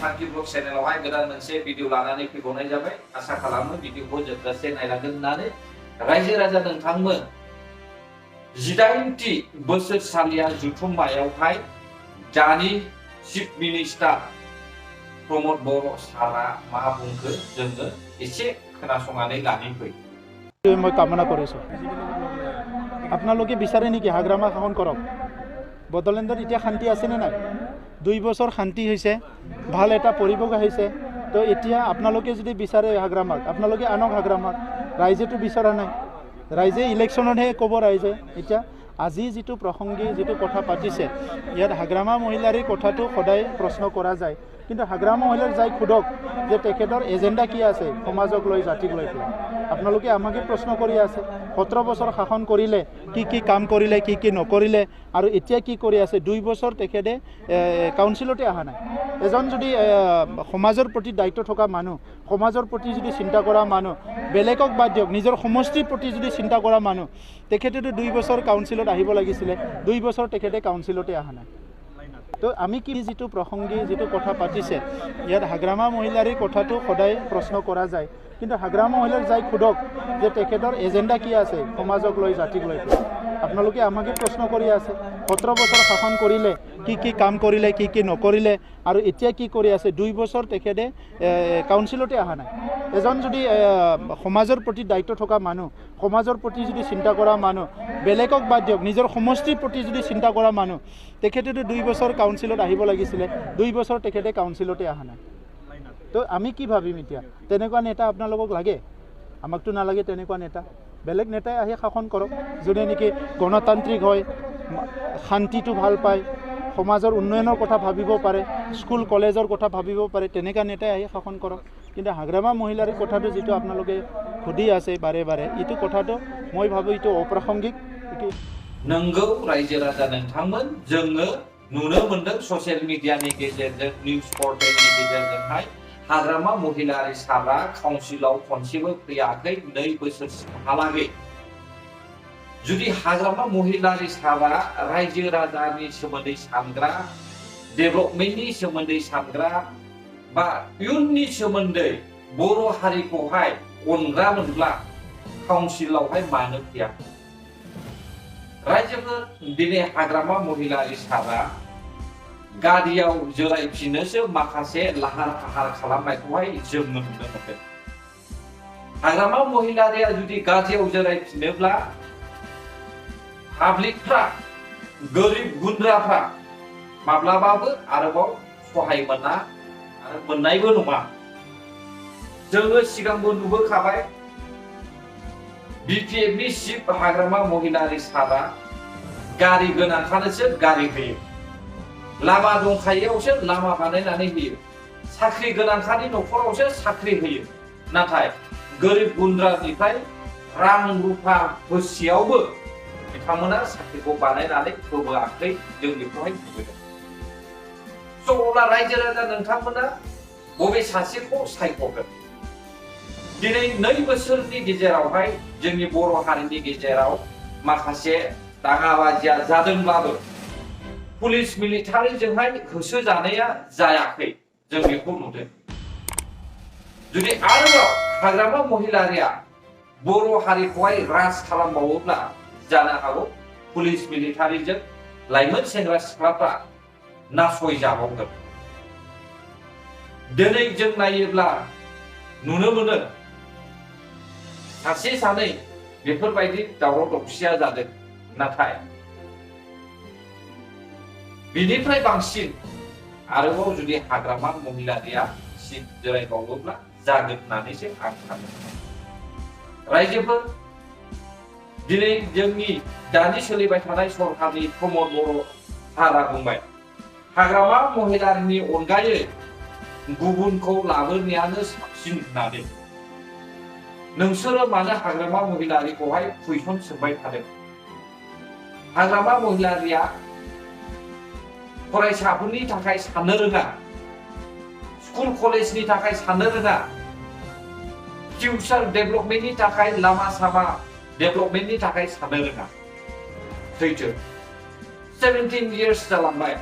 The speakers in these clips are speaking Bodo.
फांकी ब्लग चेनेलावहाय गोदान मोनसे भिडिअ लानानै फैबावनाय जाबाय आसा खालामो भिडिअखौ जोबजासे नायलांगोन होननानै रायजो राजा नोंथांमोन 18थि बोसोरसालिया जथुम्मायावहाय दानि चिफ मिनिस्टार प्रमोद बर' सारा मा बुंखो जोङो एसे खोनासंनानै लानि फै মই কামনা কৰিছোঁ আপোনালোকে বিচাৰে নেকি হাগ্ৰামা শাসন কৰক বড়োলেণ্ডত এতিয়া শান্তি আছেনে নাই 2 বছৰ শান্তি হৈছে ভাল এটা পৰিৱেশ আহিছে তো এতিয়া আপোনালোকে যদি বিচাৰে হাগ্ৰামাক আপোনালোকে আনক হাগ্ৰামাক ৰাইজেতো বিচৰা নাই ৰাইজে ইলেকশ্যনতহে ক'ব ৰাইজে এতিয়া আজি যিটো প্ৰসংগী যিটো কথা পাতিছে ইয়াত হাগ্ৰামা মহিলাৰ কথাটো সদায় প্ৰশ্ন কৰা যায় কিন্তু হাগ্ৰামা মহিলাৰ যাই খুদক যে তেখেতৰ এজেণ্ডা কি আছে সমাজক লৈ জাতিক লৈ আপোনালোকে আমাকে প্ৰশ্ন কৰি আছে 17 বছৰ শাসন কৰিলে কি কাম কৰিলে কি নকৰিলে আৰু এতিয়া কি কৰি আছে 2 বছৰ তেখেতে কাউন্সিলতে অহা নাই এজন যদি সমাজৰ প্ৰতি দায়িত্ব থকা মানুহ সমাজৰ প্ৰতি যদি চিন্তা কৰা মানুহ বেলেগক বাদ দিয়ক নিজৰ সমষ্টিৰ প্ৰতি যদি চিন্তা কৰা মানুহ তেখেতেতো 2 বছৰ কাউন্সিলত আহিব লাগিছিলে 2 বছৰ তেখেতে কাউন্সিলতে অহা নাই তো আমি কি যিটো প্ৰসংগী যিটো কথা পাতিছে ইয়াত হাগ্ৰামা মহিলাৰ কথাটো সদায় প্ৰশ্ন কৰা যায় কিন্তু হাগ্ৰামা মহিলাৰ যাই খুদক যে তেখেতৰ এজেণ্ডা কি আছে সমাজক লৈ জাতিক লৈ আপোনালোকে আমাকে প্ৰশ্ন কৰি আছে 17 বছৰ শাসন কৰিলে কি কাম কৰিলে কি নকৰিলে আৰু এতিয়া কি কৰি আছে 2 বছৰ তেখেতে কাউন্সিলতে অহা নাই এজন যদি সমাজৰ প্ৰতি দায়িত্ব থকা মানুহ সমাজৰ প্ৰতি যদি চিন্তা কৰা মানুহ বেলেগক বাদ দিয়ক নিজৰ সমষ্টিৰ প্ৰতি যদি চিন্তা কৰা মানুহ তেখেতেতো 2 বছৰ কাউন্সিলত আহিব লাগিছিলে 2 বছৰ তেখেতে কাউন্সিলতে অহা নাই তো আমি কি ভাবিম এতিয়া তেনেকুৱা নেতা আপোনালোকক লাগে আমাকতো নালাগে তেনেকুৱা নেতা বেলেগ নেতাই আহি শাসন কৰক যোনে নেকি গণতান্ত্ৰিক হয় শান্তিটো ভাল পায় সমাজৰ উন্নয়নৰ কথা ভাবিব পাৰে স্কুল কলেজৰ কথা ভাবিব পাৰে তেনেকুৱা নেতাই আহি শাসন কৰক কিন্তু হাগ্ৰামা মহিলাৰ কথাটো যিটো আপোনালোকে সুধি আছে বাৰে বাৰে এইটো কথাটো মই ভাবো এইটো অপ্ৰাসংগিক नंगौ रायजो राजा नोंथांमोन जोङो नुनो मोनदों ससियेल मिडियानि गेजेरजों निउज पर्टेलनि गेजेरजोंहाय हाग्रामा महिलारि सारा काउन्सिलाव खनसेबो फैयाखै 2 बोसोरसिमहालागै जुदि हाग्रामा महिलारि सारा रायजो राजानि सोमोन्दै सानग्रा डेभेलपमेन्टनि सोमोन्दै सानग्रा बा इयुननि सोमोन्दै बर' हारिखौहाय अनग्रा मोनब्ला काउन्सिलावहाय मानो फैया रायजोफोर दिनै हाग्रामा महिलारि सारा गारियाव जिरायफिननोसो माखासे लाहार फाहार खालामनायखौहाय जों नुनो मोनदों हाग्रामा महिलारिया जुदि गारियाव जिरायफिनोब्ला पाब्लिकफ्रा गोरिब गुन्द्राफ्रा माब्लाबाबो आरोबाव सहाय मोना आरो मोननायबो नङा जोङो सिगांबो नुबोखाबाय बिपिएफनि चिफ हाग्रामा महिलारि सारा गारि गोनांखानोसो गारि होयो लामा दंखायोआवसो लामा बानायनानै होयो साख्रि गोनांखानि न'खरावसो साख्रि होयो नाथाय गोरिब गुन्द्रानिफ्राय रां रुफा होसेयावबो बिथांमोना साख्रिखौ बानायनानै होबोआखै जों बेखौहाय नुबोदों स' अब्ला रायजो राजा नोंथांमोना बबे सासेखौ सायख'गोन दिनै 2 बोसोरनि गेजेरावहाय जोंनि बर' हारिनि गेजेराव माखासे दाङाबाजिया जादोंब्लाबो पुलिस मिलिटारिजोंहाय होसोजानाया जायाखै जों बेखौ नुदों जुदि आरोबाव हाग्रामा महिलारिया बर' हारिखौहाय राज खालामबावोब्ला जानो हागौ पुलिस मिलिटारिजों लाइमोन सेंग्रा सिख्लाफ्रा नासयजाबावगोन दिनै जों नायोब्ला नुनो मोनो सासे सानै बेफोरबायदि दावराव दावसिया जादों नाथाय बिनिफ्राय बांसिन आरोबाव जुदि हाग्रामा महिलारिया सिट जिरायबावोब्ला जागोन होननानैसो आं सानो रायजोफोर दिनै जोंनि दानि सोलिबाय थानाय सरकारनि प्रमोद बर' सारा बुंबाय हाग्रामा महिलारिनि अनगायै गुबुनखौ लाबोनायानो साबसिन होननानै नोंसोरो मानो हाग्रामा महिलारिखौहाय कुइसन सोंबाय थादों हाग्रामा महिलारिया फरायसाफोरनि थाखाय साननो रोङा स्कुल कलेजनि थाखाय साननो रोङा फिउचार डेभेलपमेन्टनि थाखाय लामा सामा डेभेलपमेन्टनि थाखाय साननो रोङा सैथो 17 years जालांबाय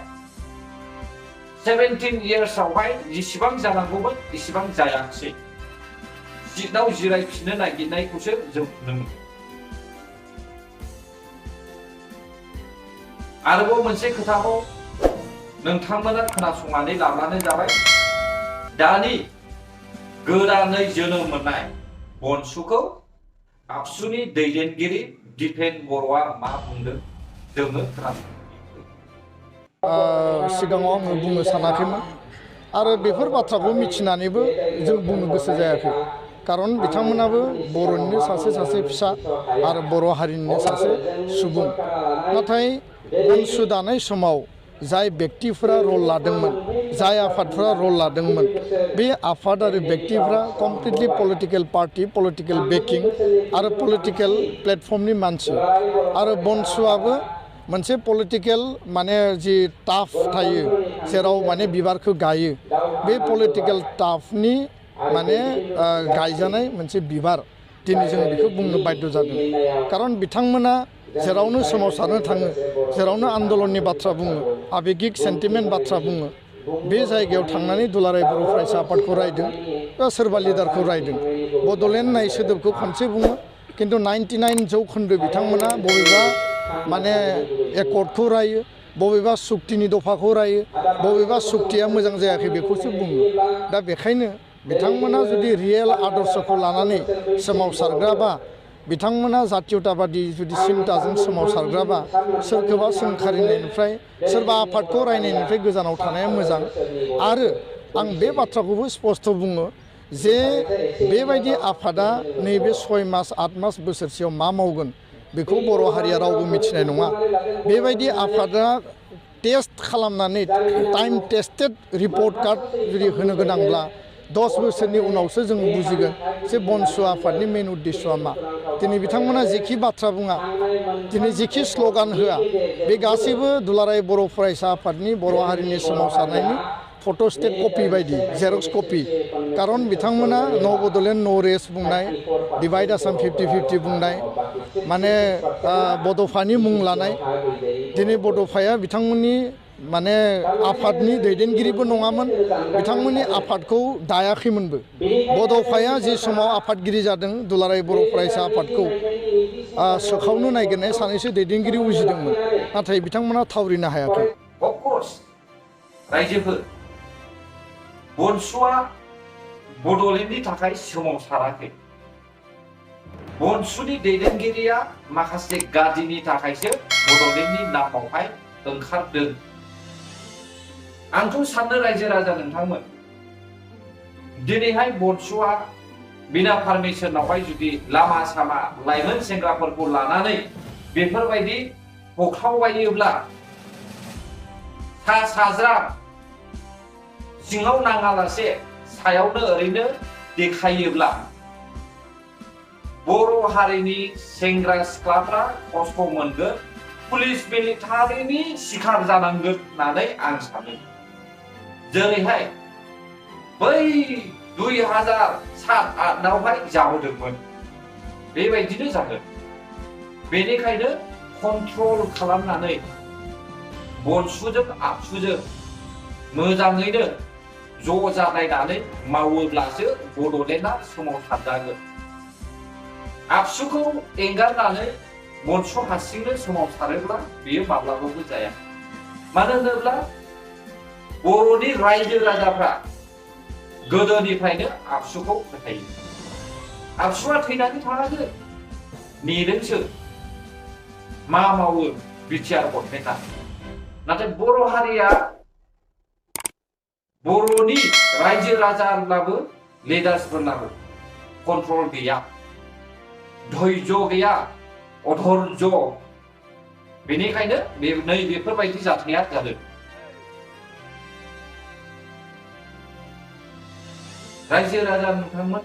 17 yearsआवहाय जेसेबां जानांगौमोन एसेबां जायाखिसै जिनाव जिरायफिननो नागिरनायखौसो जों नुनो मोनो। आरोबाव मोनसे खोथाखौ नोंथांमोना खोनासंनानै लाब्लानो जाबाय। दानि गोदानै जोनोम मोननाय बनसुखौ आबसुनि दैदेनगिरि दिपेन बर'आ मा बुंदों जोङो खोनासंनो। सिगाङाव आङो बुंनो सानाखैमोन आरो बेफोर बाथ्राखौ मिथिनानैबो जों बुंनो गोसो जायाखै। खारन बिथांमोनाबो बर'निनो सासे फिसा आरो बर' हारिनिनो सासे सुबुं। नाथाय बनसु दानाय समाव जाय बेक्तिफोरा रल लादोंमोन, जाय आफादफोरा रल लादोंमोन, बे आफाद आरो बेक्तिफ्रा completely political party, political backing आरो पलिटिकेल प्लेटफर्मनि मानसि। आरो बनसुआबो मोनसे पलिटिकेल माने जि टाफ थायो जेराव माने बिबारखौ गायो, बे पलिटिकेल टाफनि माने गायजानाय मोनसे बिबार। दिनै जों बेखौ बुंनो बाध्य जादों। खारन बिथांमोना जेरावनो सोमावसारनो थाङो, जेरावनो आन्दलननि बाथ्रा बुङो, आबेगिक सेन्टिमेन्ट बाथ्रा बुङो, बे जायगायाव थांनानै दुलाराय बर' फरायसा आफादखौ रायदों बा सोरबा लिडारखौ रायदों। बड'लेण्ड होननाय सोदोबखौ खनसे बुङो, खिन्थु 99% बिथांमोना बबेबा माने एकर्डखौ रायो, बबेबा सुक्तिनि दफाखौ रायो, बबेबा सुक्तिया मोजां जायाखै बेखौसो बुङो। दा बेखायनो बिथांमोना जुदि रियेल आदर्शखौ लानानै सोमावसारग्राबा, बिथांमोना जातीयताबादि जुदि सिन्ताजों सोमावसारग्राबा, सोरखौबा सोंखारिनायनिफ्राय, सोरबा आफादखौ रायनायनिफ्राय गोजानाव थानाया मोजां। आरो आं बे बाथ्राखौबो स्पष्ट बुङो जे बेबायदि आफादा नैबे 6 मास 8 मास बोसोरसेयाव मा मावगोन बेखौ बर' हारिया रावबो मिथिनाय नङा। बेबायदि आफादा टेस्ट खालामनानै टाइम टेस्टेड रिपर्ट कार्ड जुदि होनो गोनांब्ला 10 बोसोरनि उनावसो जों बुजिगोन जे बनसु आफादनि मेन उद्देश्यआ मा। दिनै बिथांमोना जेखि बाथ्रा बुङा, दिनै जेखि स्ल'गान होआ, बे गासैबो दुलाराय बर' फरायसा आफादनि बर' हारिनि सोमावसारनायनि फट'स्टेट कपि बायदि, जेरक्स कपि। खारन बिथांमोना न' बड'लेण्ड न' रेस बुंनाय, डिभाइड आसाम 50-50 बुंनाय, माने बड'फानि मुं लानाय। दिनै बड'फाया बिथांमोननि माने आफादनि दैदेनगिरिबो नङामोन, बिथांमोननि आफादखौ दायाखैमोनबो। बड'फाया जि समाव आफादगिरि जादों, दुलाराय बर' फरायसा आफादखौ सोखावनो नागिरनाय सानैसो दैदेनगिरि उजिदोंमोन, नाथाय बिथांमोना थावरिनो हायाखै। अफकर्स रायजोफोर, बनसुआ बड'लेण्डनि थाखाय सोमावसाराखै। बनसुनि दैदेनगिरिया माखासे गादिनि थाखायसो बड'लेण्डनि नामावहाय ओंखारदों। आंथ' सानो रायजो राजा नोंथांमोन, दिनैहाय बनसुआ बिना पारमिसनावहाय जुदि लामा सामा लाइमोन सेंग्राफोरखौ लानानै बेफोरबायदि हख्रावबायोब्ला, सा साज्रां सिङाव नाङालासे सायावनो ओरैनो देखायोब्ला बर' हारिनि सेंग्रा सिख्लाफ्रा खस्थ' मोनगोन, पुलिस मिलिटारिनि शिकार जानांगोन होननानै आं सानो। जेरैहाय बै 2007-08आवहाय जाबोदोंमोन, बेबायदिनो जागोन। बेनिखायनो कन्ट्रल खालामनानै बनसुजों आबसुजों मोजाङैनो ज' जालायनानै मावोब्लासो बड'लेण्डआ सोमावसारजागोन। आबसुखौ एंगारनानै बनसु हारसिंनो सोमावसारोब्ला बेयो माब्लाबाबो जाया। मानो होनोब्ला बर'नि रायजो राजाफ्रा गोदोनिफ्रायनो आबसुखौ फोथायो। आबसुआ थैनानै थाङाखै, नेदोंसो मा मावो बिटिआर गभर्नमेन्टआ। नाथाय बर' हारिया, बर'नि रायजो राजाब्लाबो लिडार्सफोरनाबो कन्ट्रल गैया, धैर्य गैया, अधर्य। बेनिखायनो नै बेफोरबायदि जाथाया जादों। रायजो राजा नोंथांमोन,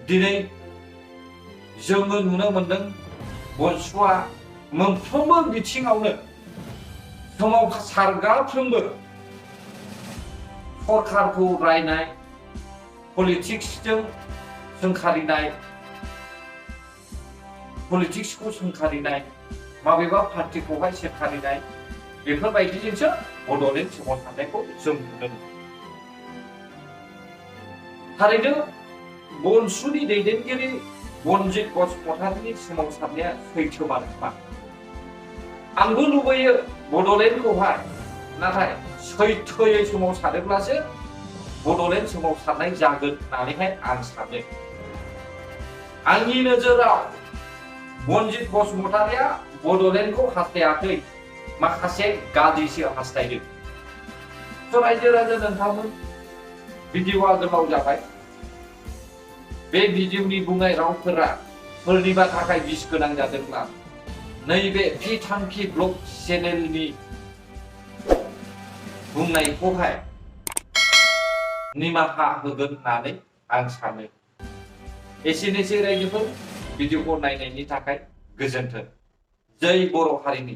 दिनै जोङो नुनो मोनदों बनसुआ मोनफ्रोमबो बिथिङावनो सोमावसारगाफ्रोमबो सरकारखौ रायनाय, पलिटिक्सजों सोंखारिनाय, पलिटिक्सखौ सोंखारिनाय, माबेबा पार्टिखौहाय सोंखारिनाय, बेफोरबायदिजोंसो बड'लेण्ड सोमावसारनायखौ जों नुनो मोनो। थारैनो बनसुनि दैदेनगिरि बनजित बसुमतारिनि सोमावसारनाया सैथोमार मा? आंबो लुबैयो बड'लेण्डखौहाय, नाथाय सैथोयै सोमावसारोब्लासो बड'लेण्ड सोमावसारनाय जागोन होननानैहाय आं सानो। आंनि नोजोराव बनजित बसुमतारिया बड'लेण्डखौ हास्थायाखै, माखासे गाज्रिसो हास्थायदों। स' रायजो राजा नोंथांमोन, भिडिअ'आ गोलाव जाबाय। बे भिडिअ'नि बुंनाय रावफोरा सोरनिबा थाखाय बिस गोनां जादोंब्ला नैबे बिथांखि ब्लग चेनेलनि बुंनायखौहाय निमाहा होगोन होननानै आं सानो। एसेनोसै रायजोफोर, भिडिअ'खौ नायनायनि थाखाय गोजोन्थों। जै बर' हारिनि